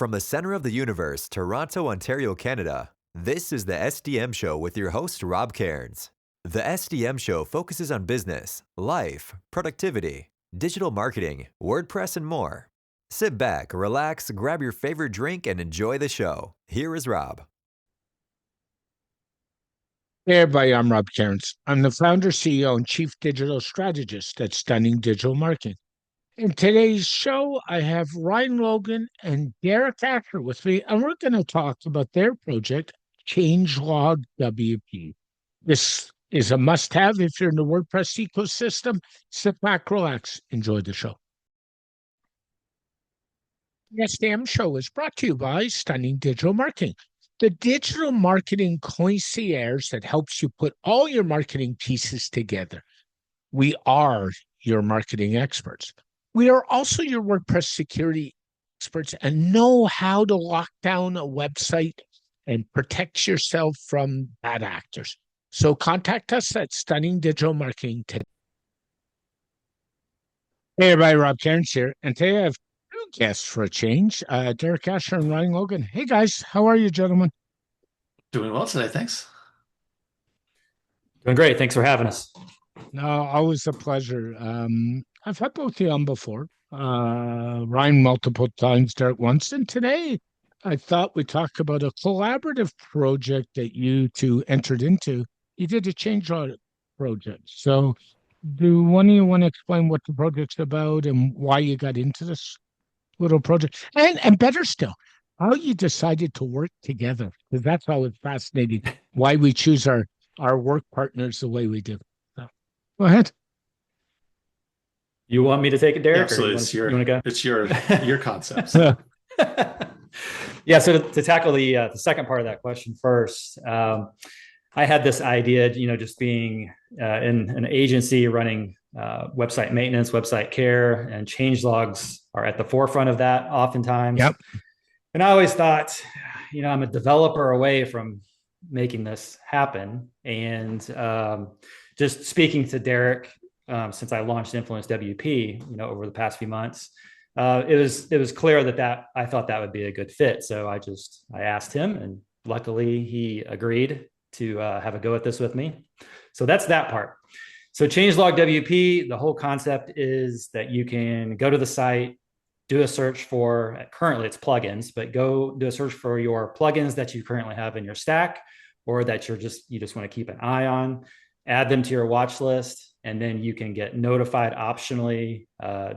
From the center of the universe, Toronto, Ontario, Canada, this is the SDM Show with your host, Rob Cairns. The SDM Show focuses on business, life, productivity, digital marketing, WordPress, and more. Sit back, relax, grab your favorite drink, and enjoy the show. Here is Rob. Hey everybody, I'm Rob Cairns. I'm the founder, CEO, and chief digital strategist at Stunning Digital Marketing. In today's show, I have Ryan Logan and Derek Asher with me, and we're going to talk about their project, Changelog WP. This is a must-have if you're in the WordPress ecosystem. Sit back, relax, enjoy the show. The SDM Show is brought to you by Stunning Digital Marketing, the digital marketing concierge that helps you put all your marketing pieces together. We are your marketing experts. We are also your WordPress security experts and know how to lock down a website and protect yourself from bad actors. So contact us at Stunning Digital Marketing today. Hey everybody, Rob Cairns here, and today I have two guests for a change, Derek Asher and Ryan Logan. Hey guys, how are you, gentlemen? Doing well today, thanks. Doing great. Thanks for having us. No, always a pleasure. I've had both of you on before. Ryan multiple times, Derek once, and today I thought we'd talk about a collaborative project that you two entered into. You did a changelog project. So do one of you want to explain what the project's about and why you got into this little project? And better still, how you decided to work together, because that's always fascinating, why we choose our work partners the way we do. So, go ahead. You want me to take it, Derek? Absolutely. You want to go? It's your concept. So. Yeah. So to tackle the second part of that question first, I had this idea, just being in an agency running website maintenance, website care, and change logs are at the forefront of that oftentimes. Yep. And I always thought, I'm a developer away from making this happen. And just speaking to Derek, since I launched Influence WP, over the past few months, it was clear that I thought that would be a good fit. So I asked him, and luckily he agreed to have a go at this with me. So that's that part. So Changelog WP, the whole concept is that you can go to the site, do a search for, currently it's plugins, but go do a search for your plugins that you currently have in your stack, or that you just want to keep an eye on, add them to your watch list, and then you can get notified optionally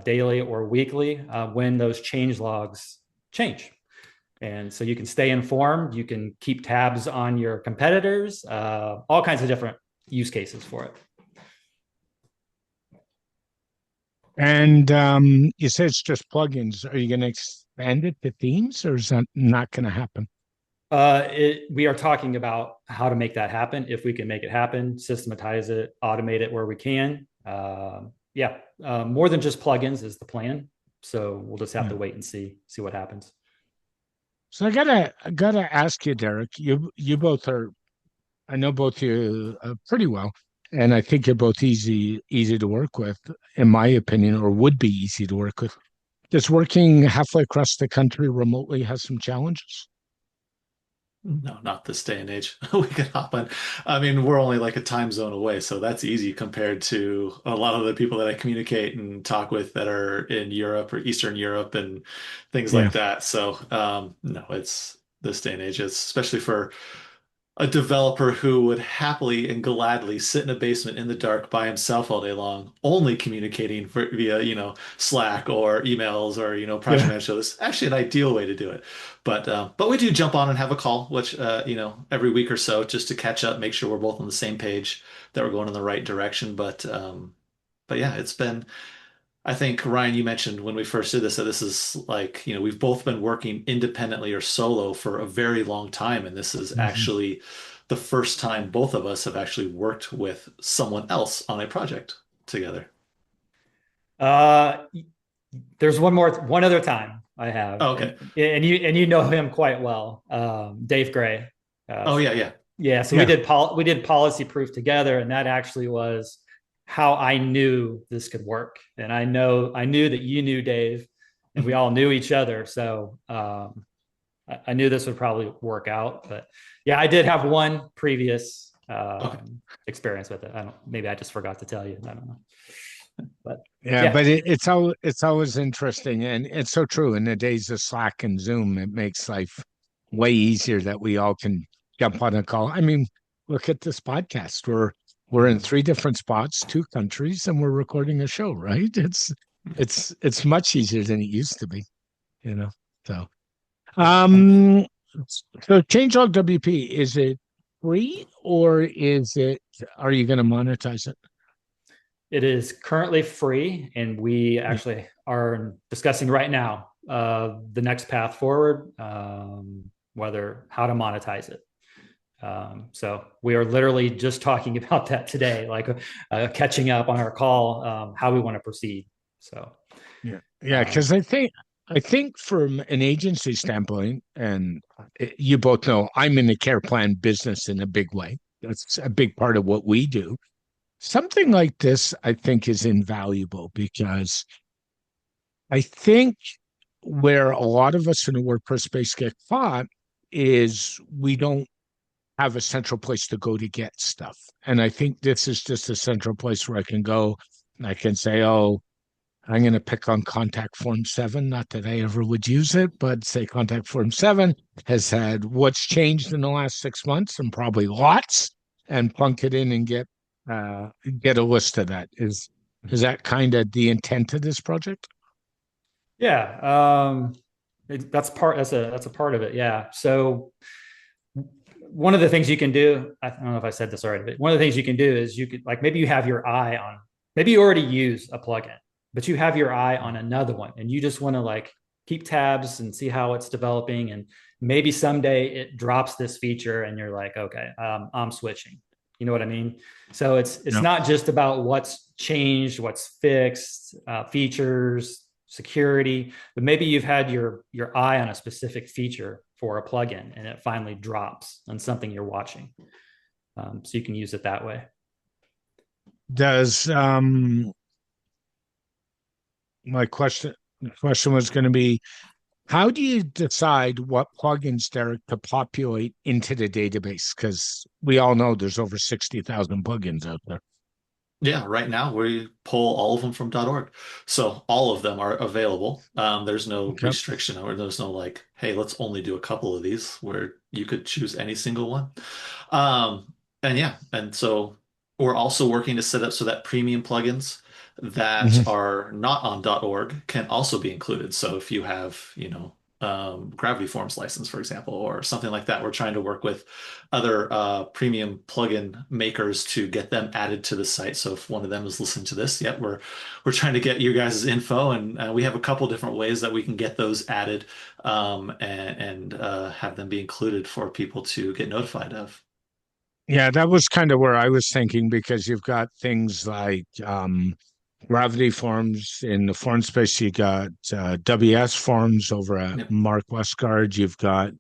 daily or weekly when those change logs change. And so you can stay informed, you can keep tabs on your competitors, all kinds of different use cases for it. And you said it's just plugins. Are you going to expand it to themes, or is that not going to happen? We are talking about how to make that happen. If we can make it happen, systematize it, automate it where we can. More than just plugins is the plan. So we'll just have to wait and see what happens. So I gotta ask you, Derek. You both are. I know both of you pretty well, and I think you're both easy to work with, in my opinion, or would be easy to work with. Does working halfway across the country remotely have some challenges? No, not this day and age. We could hop on. I mean, we're only like a time zone away, so that's easy compared to a lot of the people that I communicate and talk with that are in Europe or Eastern Europe and things like that. So, no, it's this day and age, especially for a developer who would happily and gladly sit in a basement in the dark by himself all day long, only communicating via, Slack or emails or, project manager. This is actually an ideal way to do it. But we do jump on and have a call, which, every week or so just to catch up, make sure we're both on the same page, that we're going in the right direction. But yeah, it's been, I think, Ryan, you mentioned when we first did this, that this is like, we've both been working independently or solo for a very long time. And this is actually the first time both of us have actually worked with someone else on a project together. There's one other time I have. Oh, okay. And you know him quite well, Dave Gray. Yeah. So we did policy proof together, and that actually was how I knew this could work. And I knew that you knew Dave, and we all knew each other. So I knew this would probably work out, but yeah, I did have one previous Okay. experience with it. Maybe I just forgot to tell you. I don't know, but Yeah, yeah, but it's always interesting, and it's so true. In the days of Slack and Zoom, it makes life way easier that we all can jump on a call. I mean, look at this podcast. We're in three different spots, two countries, and we're recording a show, right? It's much easier than it used to be, you know. So um so Changelog WP, is it free or are you gonna monetize it? it is currently free, and we Yeah. actually are discussing right now the next path forward, whether how to monetize it. So we are literally just talking about that today, like catching up on our call, how we want to proceed. So Yeah, yeah, because I think from an agency standpoint, and you both know I'm in the care plan business in a big way. That's a big part of what we do. Something like this, I think, is invaluable because I think where a lot of us in the WordPress space get caught is we don't have a central place to go to get stuff. And I think this is just a central place where I can go and I can say, oh, I'm going to pick on Contact Form 7. Not that I ever would use it, but say Contact Form 7 has had what's changed in the last 6 months and probably lots, and plunk it in and get a list of that. Is that kind of the intent of this project? yeah, that's a part of it. Yeah. So one of the things you can do, I don't know if I said this already, but one of the things you can do is you could, like, maybe you have your eye on, maybe you already use a plugin, but you have your eye on another one, and you just want to like keep tabs and see how it's developing. And maybe someday it drops this feature and you're like, okay, I'm switching. You know what I mean? So it's No. not just about what's changed, what's fixed, features, security, but maybe you've had your eye on a specific feature for a plugin and it finally drops on something you're watching. So you can use it that way. Does my question was going to be, how do you decide what plugins, Derek, to populate into the database? Because we all know there's over 60,000 plugins out there. Yeah, right now we pull all of them from .org. So all of them are available. There's no Okay. restriction, or there's no like, hey, let's only do a couple of these, where you could choose any single one. And yeah, and so we're also working to set up so that premium plugins that Mhm. are not on .org can also be included. So if you have, Gravity Forms license, for example, or something like that, we're trying to work with other premium plugin makers to get them added to the site. So if one of them is listening to this, yeah, we're trying to get your guys' info, and we have a couple different ways that we can get those added, and have them be included for people to get notified of. Yeah, that was kind of where I was thinking because you've got things like Gravity Forms in the form space. You got WS Forms over at Yep. Mark Westgard. You've got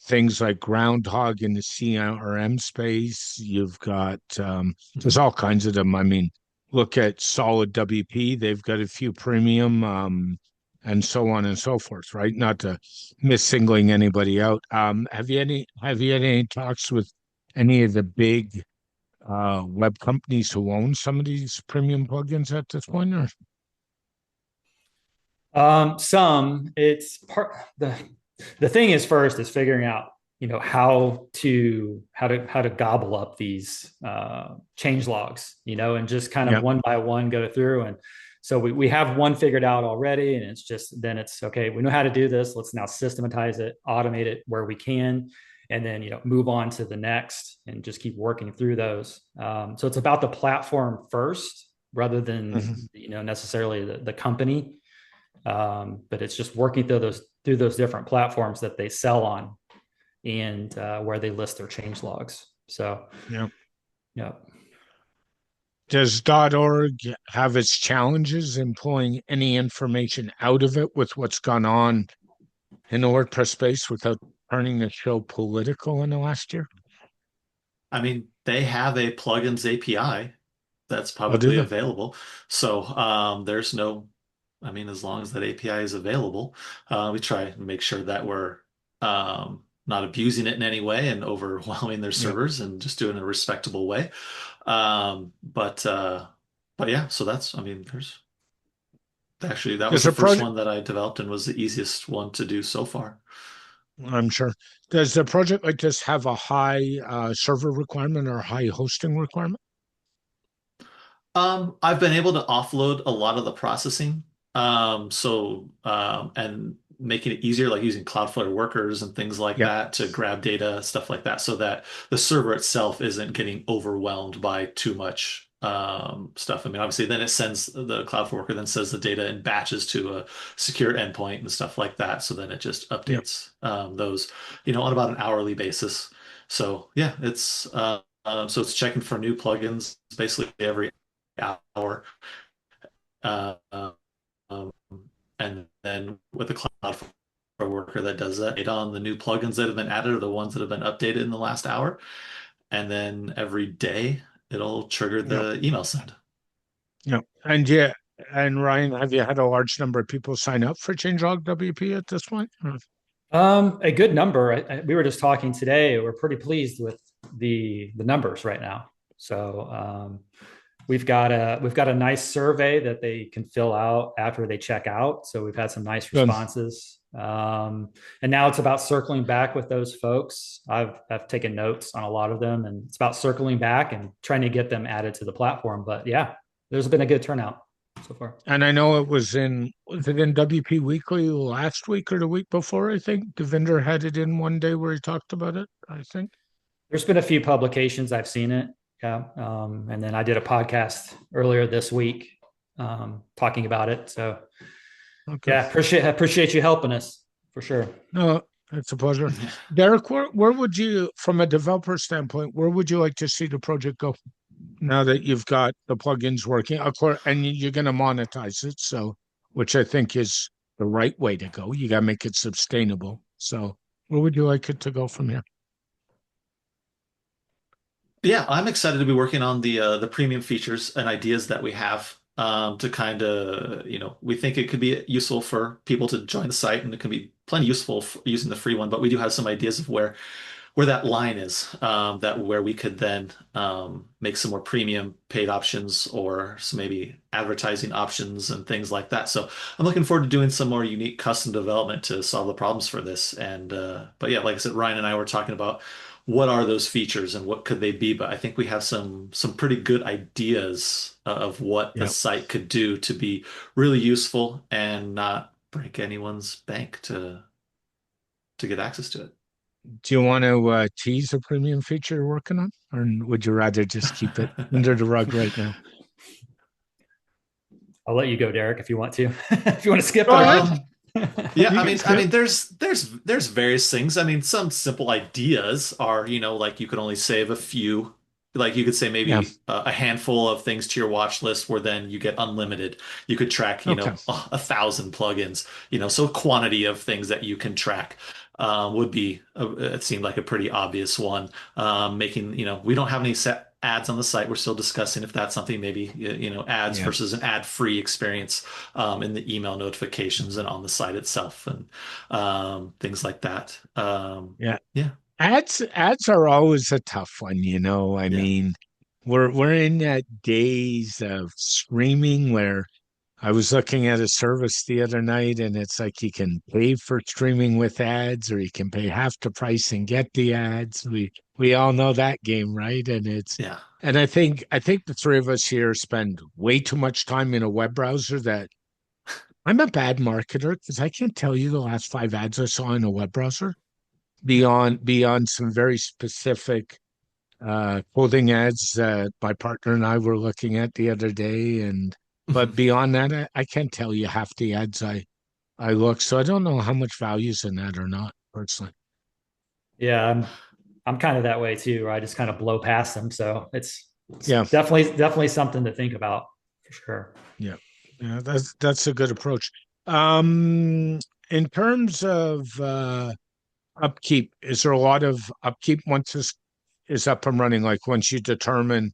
things like Groundhog in the CRM space. You've got there's all kinds of them. I mean, look at Solid WP. They've got a few premium and so on and so forth, right? Not to miss singling anybody out. Have you had any talks with any of the big web companies who own some of these premium plugins at this point? Or Some it's part the thing is first is figuring out how to gobble up these change logs, and just kind of yeah, one by one go through. And so we have one figured out already, and it's okay, we know how to do this, let's now systematize it, automate it where we can, and then move on to the next and just keep working through those. So it's about the platform first rather than necessarily the company. But it's just working through those different platforms that they sell on, and where they list their change logs. So yeah. yeah. Does .org have its challenges in pulling any information out of it with what's gone on in the WordPress space without turning the show political in the last year? I mean, they have a plugins API that's Oh, do publicly they? available. So there's no, I mean, as long as that API is available, we try and make sure that we're not abusing it in any way and overwhelming their Yeah. servers and just doing it in a respectable way. Um, but uh, but yeah, so that's, I mean, there's actually that was Does the a first project, one that I developed and was the easiest one to do so far. I'm sure, does a project like this have a high server requirement or high hosting requirement? I've been able to offload a lot of the processing. And making it easier, like using Cloudflare workers and things like Yeah. that to grab data, stuff like that, so that the server itself isn't getting overwhelmed by too much stuff. I mean, obviously, then it sends the Cloudflare worker then sends the data in batches to a secure endpoint and stuff like that. So then it just Yeah. updates those, on about an hourly basis. So yeah, so it's checking for new plugins basically every hour. Uh, um, and then with the Cloudflare worker that does that, it on the new plugins that have been added or the ones that have been updated in the last hour. And then every day it'll trigger Yeah. the email send. Yeah. And yeah, and Ryan, have you had a large number of people sign up for Changelog WP at this point? A good number. We were just talking today. We're pretty pleased with the numbers right now. So we've got a nice survey that they can fill out after they check out. So we've had some nice Good. responses. And now it's about circling back with those folks. I've taken notes on a lot of them, and it's about circling back and trying to get them added to the platform. But yeah, there's been a good turnout so far. And I know was it in WP Weekly last week or the week before, I think? Devinder had it in one day where he talked about it, I think. There's been a few publications I've seen it. Yeah. And then I did a podcast earlier this week talking about it. So Okay. yeah, appreciate you helping us for sure. No, it's a pleasure. Derek, where would you, from a developer standpoint, where would you like to see the project go now that you've got the plugins working? Of course, and you're going to monetize it, so which I think is the right way to go. You got to make it sustainable. So where would you like it to go from here? Yeah, I'm excited to be working on the premium features and ideas that we have to kind of, we think it could be useful for people to join the site, and it can be plenty useful for using the free one. But we do have some ideas of where that line is, that where we could then make some more premium paid options or some maybe advertising options and things like that. So I'm looking forward to doing some more unique custom development to solve the problems for this. And but yeah, like I said, Ryan and I were talking about what are those features and what could they be. But I think we have some pretty good ideas of what the Yeah. site could do to be really useful and not break anyone's bank to get access to it. Do you want to tease a premium feature you're working on, or would you rather just keep it under the rug right now? I'll let you go, Derek, if you want to. If you want to skip Go it. ahead. Yeah, You I can mean, skip. there's various things. I mean, some simple ideas are, like you could only save a few. Like you could say Yeah. maybe a handful of things to your watch list where then you get unlimited. You could track, Okay. 1,000 plugins, so quantity of things that you can track would be, it seemed like a pretty obvious one. Making, we don't have any set ads on the site. We're still discussing if that's something maybe, ads Yeah. versus an ad-free experience in the email notifications and on the site itself and things like that. Yeah. Yeah, Ads are always a tough one, I yeah. mean, we're in that days of streaming where I was looking at a service the other night and it's like you can pay for streaming with ads or you can pay half the price and get the ads. We all know that game, right? Yeah. And I think the three of us here spend way too much time in a web browser that I'm a bad marketer because I can't tell you the last 5 ads I saw in a web browser beyond some very specific clothing ads that my partner and I were looking at the other day. But beyond that, I can't tell you half the ads I look. So I don't know how much value is in that or not, personally. Yeah, I'm kind of that way too, where I just kind of blow past them. So it's Yeah. definitely something to think about for sure. Yeah. Yeah. That's a good approach. In terms of upkeep, is there a lot of upkeep once this is up and running? Like once you determine,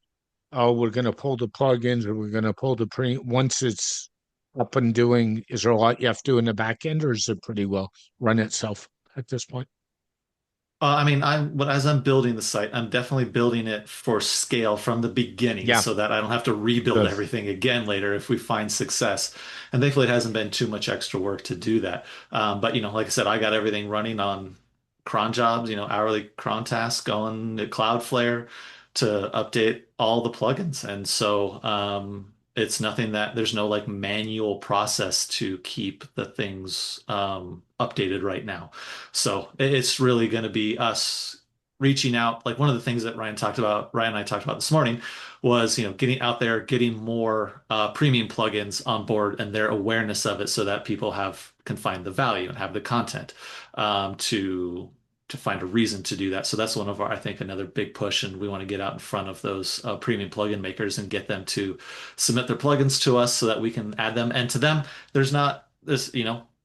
oh, we're going to pull the plugins or we're going to pull the once it's up and doing, is there a lot you have to do in the back end or is it pretty well run itself? at this point? I mean, as I'm building the site, I'm definitely building it for scale from the beginning Yeah, so that I don't have to rebuild good. everything again later if we find success. And thankfully, it hasn't been too much extra work to do that. But like I said, I got everything running on cron jobs, hourly cron tasks going at Cloudflare to update all the plugins. And so it's nothing that there's no like manual process to keep the things updated right now. So it's really going to be us reaching out. Like one of the things that Ryan and I talked about this morning was, getting out there, getting more premium plugins on board and their awareness of it so that people can find the value and have the content to find a reason to do that. So that's one of I think another big push, and we want to get out in front of those premium plugin makers and get them to submit their plugins to us so that we can add them. And to them, there's not this,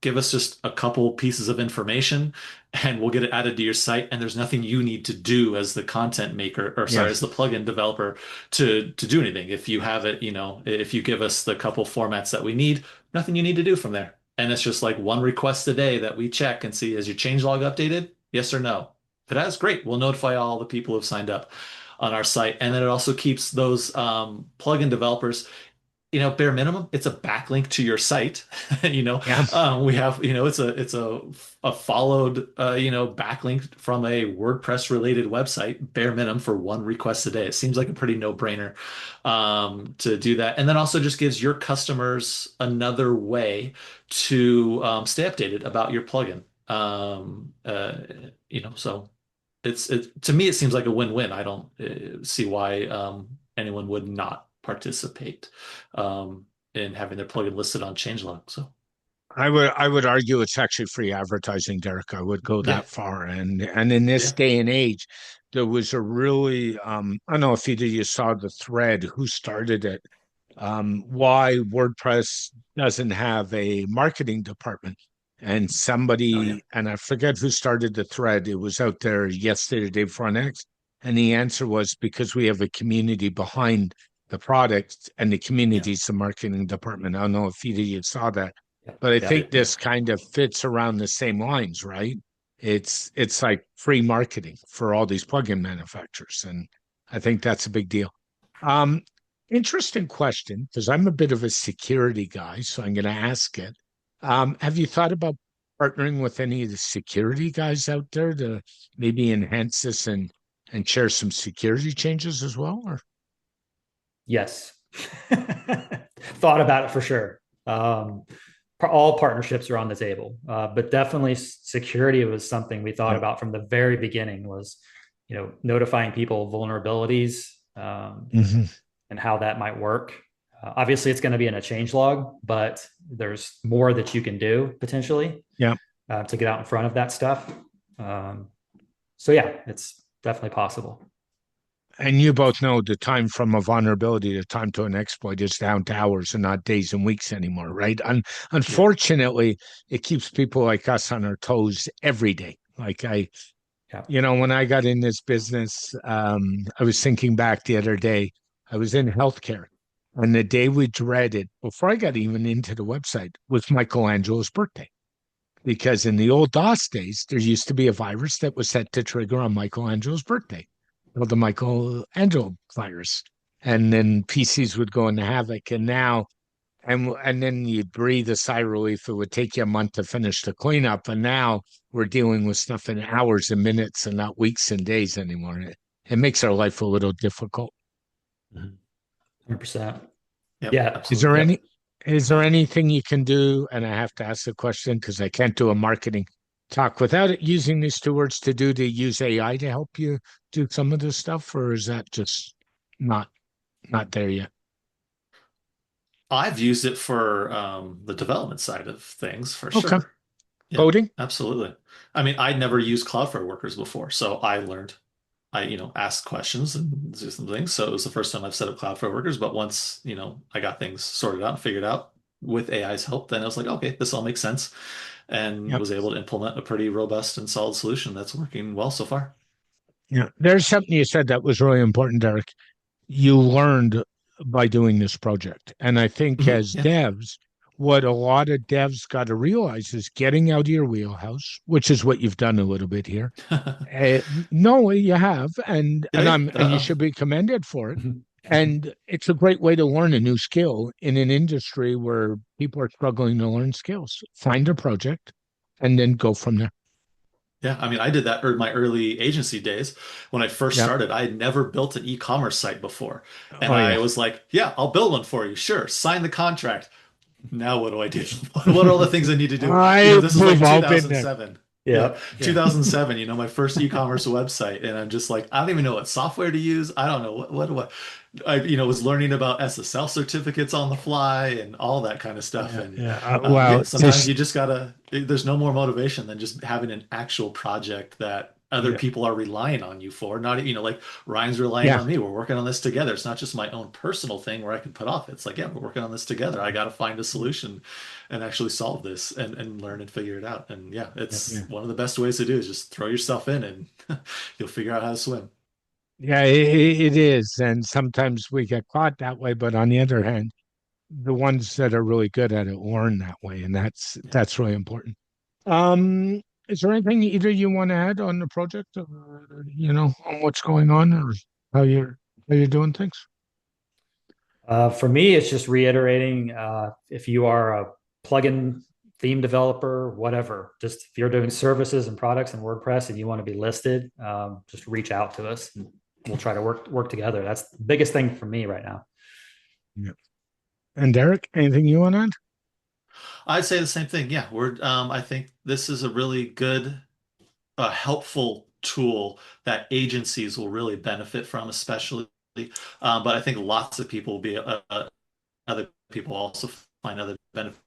give us just a couple pieces of information and we'll get it added to your site. And there's nothing you need to do as the content maker, or sorry, Yeah. as the plugin developer to do anything. If you have it, if you give us the couple formats that we need, nothing you need to do from there. And it's just like one request a day that we check and see, has your changelog updated? Yes or no? If it has, great. We'll notify all the people who've signed up on our site. And then it also keeps those plugin developers, bare minimum, it's a backlink to your site. Yeah. We have, it's a followed, backlink from a WordPress related website, bare minimum for one request a day. It seems like a pretty no-brainer to do that. And then also just gives your customers another way to stay updated about your plugin. So to me, it seems like a win-win. I don't see why anyone would not participate in having their plugin listed on Changelog. So I would argue it's actually free advertising, Derek. I would go yeah, that far. And in this yeah, day and age, there was a really I don't know if either you saw the thread, who started it, why WordPress doesn't have a marketing department. And oh yeah, somebody, and I forget who started the thread, it was out there yesterday, the day before next. And the answer was because we have a community behind the product, and the yeah, community is the marketing department. I don't know if either you saw that, Yeah, but I yeah, think this kind of fits around the same lines, right? It's like free marketing for all these plugin manufacturers, and I think that's a big deal. Um, Interesting question, because I'm a bit of a security guy, so I'm going to ask it. Have you thought about partnering with any of the security guys out there to maybe enhance this and share some security changes as well? Or yes. Thought about it for sure. All partnerships are on the table, but definitely security was something we thought yeah, about from the very beginning. Was notifying people of vulnerabilities, hmm, and how that might work. Obviously, it's going to be in a change log, but there's more that you can do potentially yeah. to get out in front of that stuff. So yeah, it's definitely possible. And you both know the time from a vulnerability to time to an exploit is down to hours and not days and weeks anymore, right? And yeah, unfortunately, it keeps people like us on our toes every day. Like Yeah. when I got in this business, I was thinking back the other day, I was in healthcare, and the day we dreaded before I got even into the website was Michelangelo's birthday. Because in the old DOS days, there used to be a virus that was set to trigger on Michelangelo's birthday, called the Michelangelo virus. And then PCs would go into havoc. And now, and then you'd breathe a sigh of relief. It would take you a month to finish the cleanup. And now we're dealing with stuff in hours and minutes and not weeks and days anymore. It makes our life a little difficult. 100%. yep, Yeah. Is there absolutely. any is there anything you can do? And I have to ask the question because I can't do a marketing talk without it using these two words to use AI to help you do some of this stuff, or is that just not not there yet? I've used it for the development side of things for Okay. sure. Yeah, Coding? absolutely. I mean, I'd never used Cloudflare workers before, so I learned. I, asked questions and do some things. So it was the first time I've set up Cloudflare workers. But once, I got things sorted out and figured out with AI's help, then I was like, okay, this all makes sense, and Yep. was able to implement a pretty robust and solid solution that's working well so far. Yeah. There's something you said that was really important, Derek. You learned by doing this project. And I think as Yeah. devs, what a lot of devs got to realize is getting out of your wheelhouse, which is what you've done a little bit here. No, you have, and Did I? and you should be commended for it. And it's a great way to learn a new skill in an industry where people are struggling to learn skills. Find a project and then go from there. Yeah, I mean, I did that in my early agency days. When I first Yeah. started, I had never built an e-commerce site before. And Oh, I yeah. was like, yeah, I'll build one for you. Sure, sign the contract. Now what do I do? What are all the things I need to do? This is like We've all been there. 2007. Yeah. 2007, my first e-commerce website. And I'm just like, I don't even know what software to use. I don't know what I, was learning about SSL certificates on the fly and all that kind of stuff. And Well, sometimes you just gotta, there's no more motivation than just having an actual project that other people are relying on you for. Not, like Ryan's relying on me. We're working on this together. It's not just my own personal thing where I can put off. It's like, yeah, we're working on this together. I got to find a solution and actually solve this and learn and figure it out. And it's one of the best ways to do is just throw yourself in and you'll figure out how to swim. Yeah, it is. And sometimes we get caught that way. But on the other hand, the ones that are really good at it learn that way. And that's really important. Is there anything either you want to add on the project, or, on what's going on, or how you're doing things? For me, it's just reiterating, if you are a plugin theme developer, whatever, just if you're doing services and products in WordPress and you want to be listed, just reach out to us and we'll try to work together. That's the biggest thing for me right now. Yeah. And Derek, anything you want to add? I'd say the same thing. Yeah, I think this is a really good, helpful tool that agencies will really benefit from, especially. But I think lots of people will be, other people also find other benefits,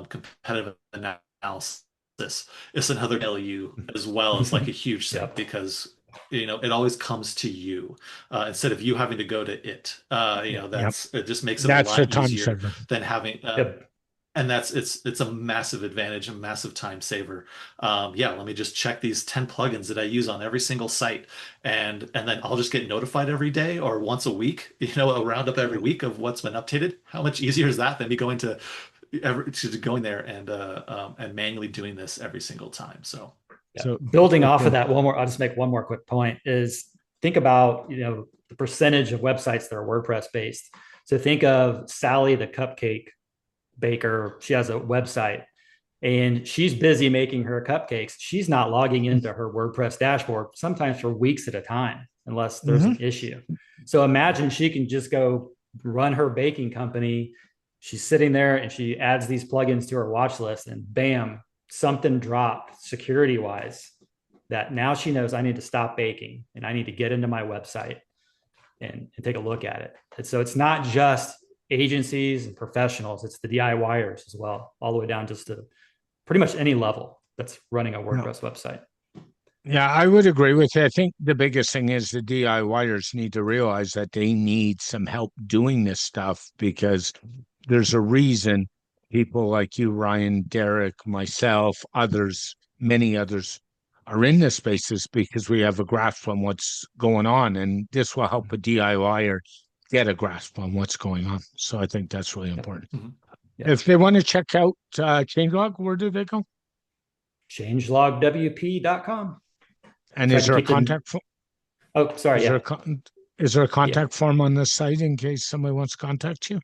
competitive analysis. It's another LU as well as like a huge thing because it always comes to you instead of you having to go to it. It just makes it a lot easier than having. And it's a massive advantage, a massive time saver. Let me just check these 10 plugins that I use on every single site, and then I'll just get notified every day or once a week. A roundup every week of what's been updated. How much easier is that than me going to going there and manually doing this every single time? So building off of that, I'll just make one more quick point is think about, the percentage of websites that are WordPress based. So think of Sally, the cupcake baker. She has a website and she's busy making her cupcakes. She's not logging into her WordPress dashboard, sometimes for weeks at a time, unless there's an issue. So imagine she can just go run her baking company. She's sitting there and she adds these plugins to her watch list and bam, something dropped security wise that now she knows I need to stop baking and I need to get into my website and take a look at it. And so it's not just agencies and professionals, it's the DIYers as well, all the way down just to pretty much any level that's running a WordPress website. Yeah, I would agree with you. I think the biggest thing is the DIYers need to realize that they need some help doing this stuff because there's a reason people like you, Ryan, Derek, myself, others, many others are in this spaces because we have a grasp on what's going on. And this will help a DIYer get a grasp on what's going on. So I think that's really important. If they want to check out Changelog, where do they go? Changelogwp.com. And is there a contact form? Oh, sorry. Is there a contact form on this site in case somebody wants to contact you?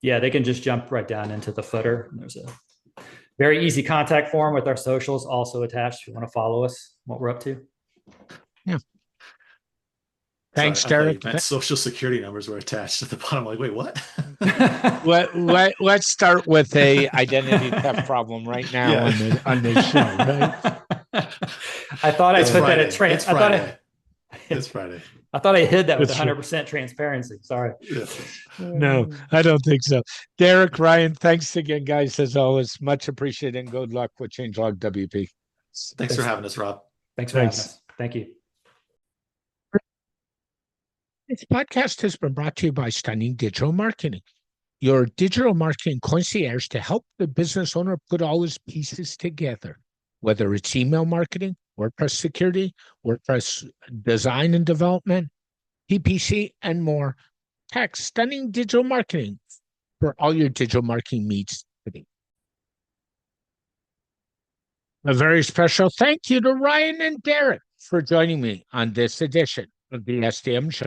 Yeah, they can just jump right down into the footer. There's a very easy contact form with our socials also attached if you want to follow us, what we're up to. Yeah. Thanks, Derek. Social security numbers were attached at the bottom. Like, wait, what? Let's start with a identity theft problem right now on this show. Right? I thought I put that at It's Friday. It's Friday. I thought I hid that with 100% transparency. Sorry. Yeah. No, I don't think so. Derek, Ryan, thanks again, guys. As always, much appreciated and good luck with Changelog WP. Thanks for having us, Rob. Thanks for having us. Thank you. This podcast has been brought to you by Stunning Digital Marketing, your digital marketing concierge to help the business owner put all his pieces together, whether it's email marketing, WordPress security, WordPress design and development, PPC, and more. Text Stunning Digital Marketing for all your digital marketing needs today. A very special thank you to Ryan and Derek for joining me on this edition of the SDM Show.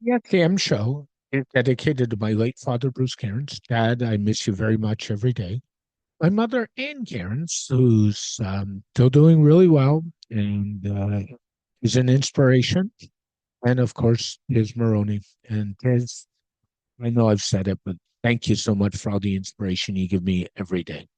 The SDM Show is dedicated to my late father, Bruce Cairns. Dad, I miss you very much every day. My mother, Ann Cairns, who's still doing really well and is an inspiration. And of course, Tiz Maroney. And Tiz, I know I've said it, but thank you so much for all the inspiration you give me every day.